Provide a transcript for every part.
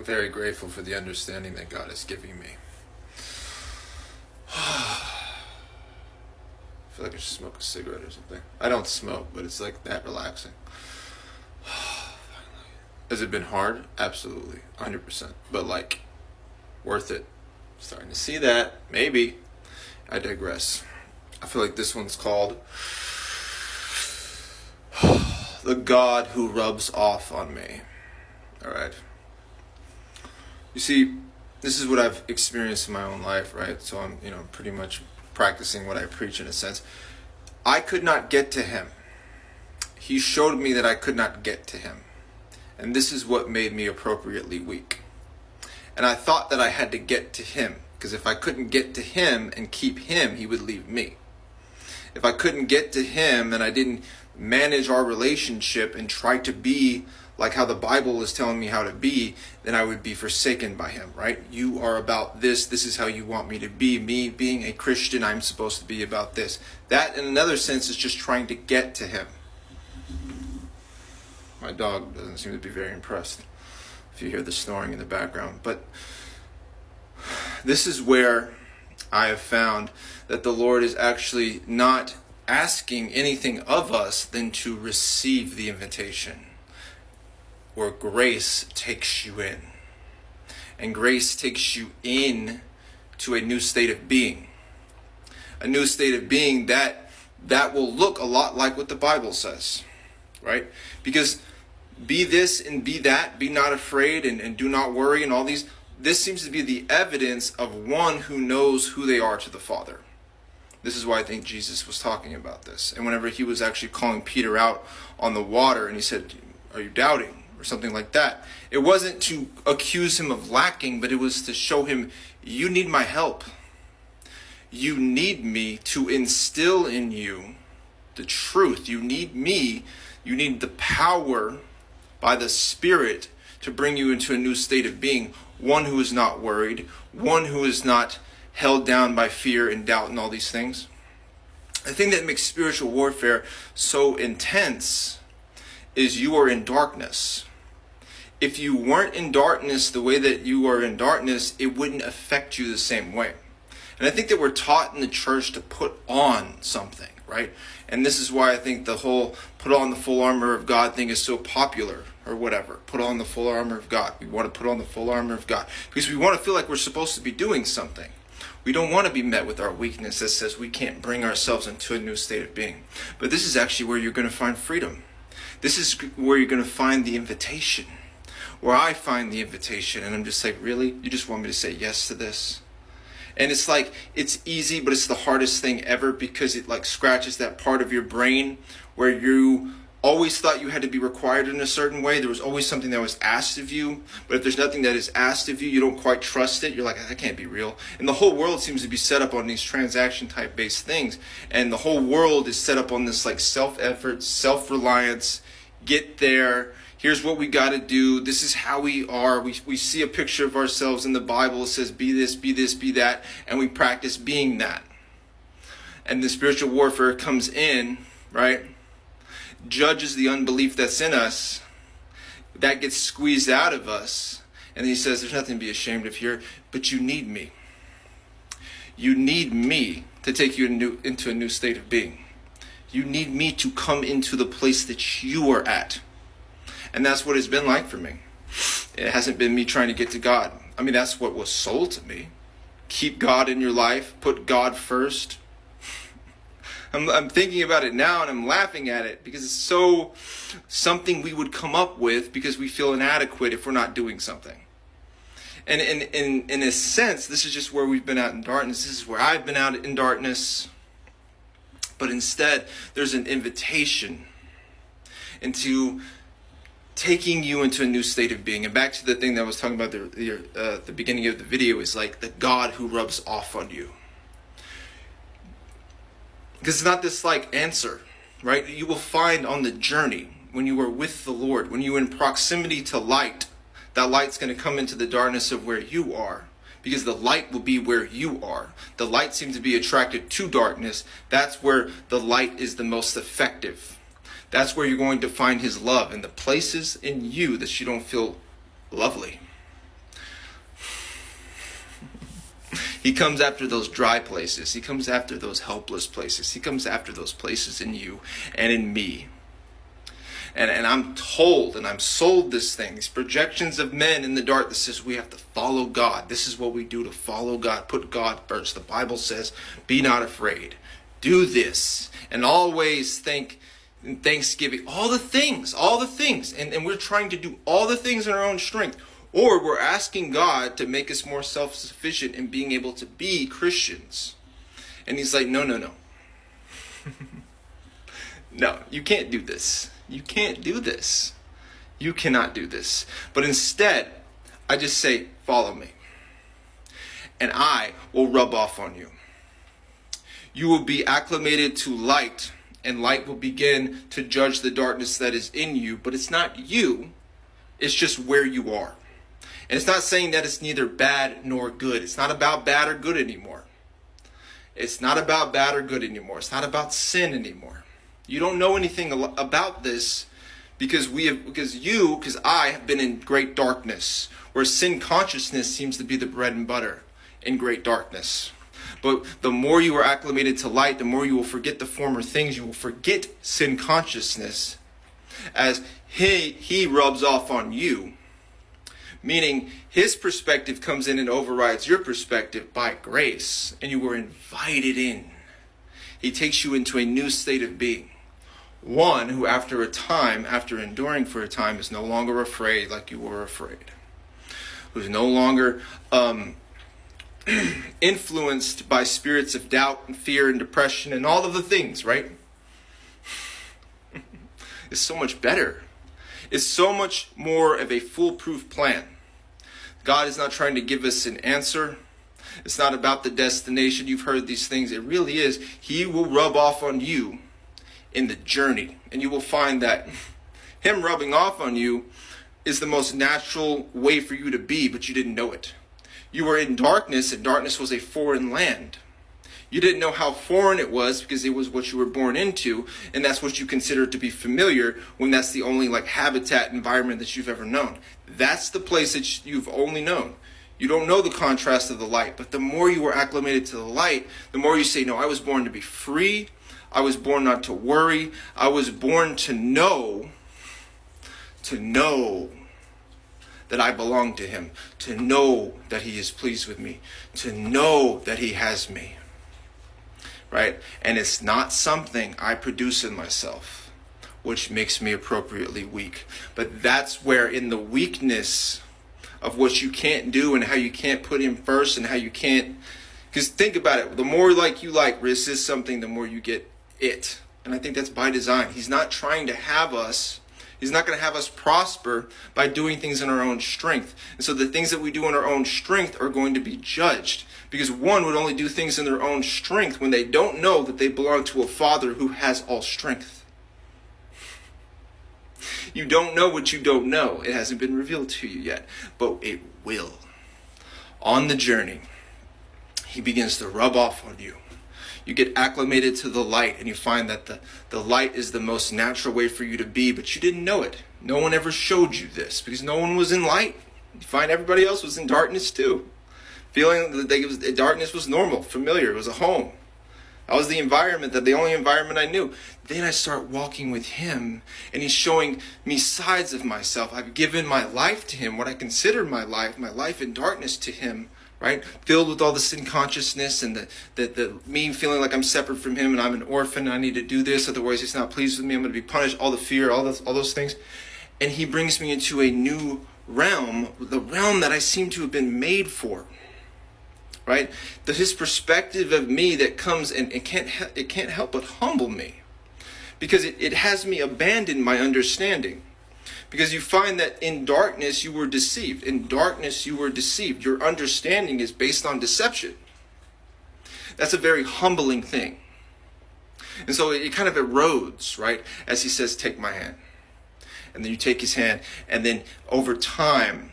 very grateful for the understanding that God is giving me. I feel like I should smoke a cigarette or something. I don't smoke, but it's like that relaxing. Has it been hard? Absolutely. 100%. But like, worth it. Starting to see that. Maybe. I digress. I feel like this one's called The God Who Rubs Off on Me. Alright. You see, this is what I've experienced in my own life, right? So I'm, pretty much practicing what I preach in a sense. I could not get to him. He showed me that I could not get to him. And this is what made me appropriately weak. And I thought that I had to get to him, because if I couldn't get to him and keep him, he would leave me. If I couldn't get to him and I didn't manage our relationship and try to be like how the Bible is telling me how to be, then I would be forsaken by him, right? You are about this. This is how you want me to be. Me being a Christian, I'm supposed to be about this. That, in another sense, is just trying to get to him. My dog doesn't seem to be very impressed if you hear the snoring in the background. But this is where I have found that the Lord is actually not asking anything of us than to receive the invitation, where grace takes you in. And grace takes you in to a new state of being. A new state of being that will look a lot like what the Bible says, right? Because be this and be that, be not afraid and do not worry and all these, this seems to be the evidence of one who knows who they are to the Father. This is why I think Jesus was talking about this. And whenever he was actually calling Peter out on the water and he said, "Are you doubting?" or something like that. It wasn't to accuse him of lacking, but it was to show him, you need my help. You need me to instill in you the truth. You need me. You need the power by the Spirit to bring you into a new state of being. One who is not worried. One who is not held down by fear and doubt and all these things. The thing that makes spiritual warfare so intense is you are in darkness. If you weren't in darkness the way that you are in darkness, it wouldn't affect you the same way. And I think that we're taught in the church to put on something, right? And this is why I think the whole put on the full armor of God thing is so popular, or whatever. Put on the full armor of God. We want to put on the full armor of God because we want to feel like we're supposed to be doing something. We don't want to be met with our weakness that says we can't bring ourselves into a new state of being. But this is actually where you're going to find freedom. This is where you're going to find the invitation. Where I find the invitation, and I'm just like, really? You just want me to say yes to this? And it's like, it's easy, but it's the hardest thing ever because it like scratches that part of your brain where you always thought you had to be required in a certain way. There was always something that was asked of you. But if there's nothing that is asked of you, you don't quite trust it. You're like, that can't be real. And the whole world seems to be set up on these transaction type based things. And the whole world is set up on this like self-effort, self-reliance, get there. Here's what we got to do. This is how we are. We see a picture of ourselves in the Bible. It says, be this, be that. And we practice being that. And the spiritual warfare comes in, right? Judges the unbelief that's in us. That gets squeezed out of us. And he says, there's nothing to be ashamed of here. But you need me. You need me to take you into a new state of being. You need me to come into the place that you are at. And that's what it's been like for me. It hasn't been me trying to get to God. I mean, that's what was sold to me. Keep God in your life. Put God first. I'm thinking about it now and I'm laughing at it because it's so something we would come up with because we feel inadequate if we're not doing something. And in a sense, this is just where we've been out in darkness. This is where I've been out in darkness. But instead, there's an invitation into taking you into a new state of being. And back to the thing that I was talking about the beginning of the video is like the God who rubs off on you. Because it's not this like answer, right? You will find on the journey when you are with the Lord, when you're in proximity to light, that light's going to come into the darkness of where you are. Because the light will be where you are. The light seems to be attracted to darkness. That's where the light is the most effective. That's where you're going to find his love in the places in you that you don't feel lovely. He comes after those dry places. He comes after those helpless places. He comes after those places in you and in me. And I'm told and I'm sold this thing, these projections of men in the dark that says we have to follow God. This is what we do to follow God. Put God first. The Bible says, be not afraid. Do this. And always think in thanksgiving. All the things. And we're trying to do all the things in our own strength. Or we're asking God to make us more self-sufficient in being able to be Christians. And he's like, no. No, you can't do this. You can't do this. You cannot do this. But instead, I just say, follow me. And I will rub off on you. You will be acclimated to light, and light will begin to judge the darkness that is in you. But it's not you. It's just where you are. And it's not saying that it's neither bad nor good. It's not about bad or good anymore. It's not about bad or good anymore. It's not about sin anymore. You don't know anything about this because I have been in great darkness, where sin consciousness seems to be the bread and butter in great darkness. But the more you are acclimated to light, the more you will forget the former things. You will forget sin consciousness as he rubs off on you. Meaning his perspective comes in and overrides your perspective by grace, and you were invited in. He takes you into a new state of being. One who after enduring for a time, is no longer afraid like you were afraid. Who's no longer influenced by spirits of doubt and fear and depression and all of the things, right? It's so much better. It's so much more of a foolproof plan. God is not trying to give us an answer. It's not about the destination. You've heard these things. It really is. He will rub off on you in the journey. And you will find that him rubbing off on you is the most natural way for you to be, but you didn't know it. You were in darkness, and darkness was a foreign land. You didn't know how foreign it was because it was what you were born into, and that's what you consider to be familiar when that's the only habitat environment that you've ever known. That's the place that you've only known. You don't know the contrast of the light, but the more you are acclimated to the light, the more you say, no, I was born to be free. I was born not to worry. I was born to know that I belong to him, to know that he is pleased with me, to know that he has me. Right? And it's not something I produce in myself, which makes me appropriately weak. But that's where in the weakness of what you can't do and how you can't put him first and how you can't, because think about it, the more you resist something, the more you get it. And I think that's by design. He's not trying to have us, he's not going to have us prosper by doing things in our own strength. And so the things that we do in our own strength are going to be judged. Because one would only do things in their own strength when they don't know that they belong to a Father who has all strength. You don't know what you don't know. It hasn't been revealed to you yet, but it will. On the journey, he begins to rub off on you. You get acclimated to the light, and you find that the light is the most natural way for you to be, but you didn't know it. No one ever showed you this because no one was in light. You find everybody else was in darkness too. Feeling that darkness was normal, familiar, it was a home. That was the environment, the only environment I knew. Then I start walking with him, and he's showing me sides of myself. I've given my life to him, what I consider my life in darkness to him, right? Filled with all the sin consciousness and the me feeling like I'm separate from him and I'm an orphan, I need to do this, otherwise he's not pleased with me, I'm going to be punished, all the fear, all those things. And he brings me into a new realm, the realm that I seem to have been made for. Right? His perspective of me that comes and it can't help but humble me. Because it has me abandon my understanding. Because you find that in darkness you were deceived. In darkness you were deceived. Your understanding is based on deception. That's a very humbling thing. And so it kind of erodes, right? As he says, take my hand. And then you take his hand, and then over time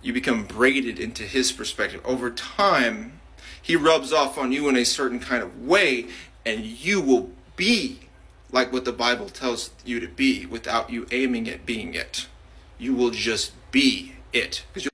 you become braided into his perspective. Over time, he rubs off on you in a certain kind of way, and you will be like what the Bible tells you to be without you aiming at being it. You will just be it.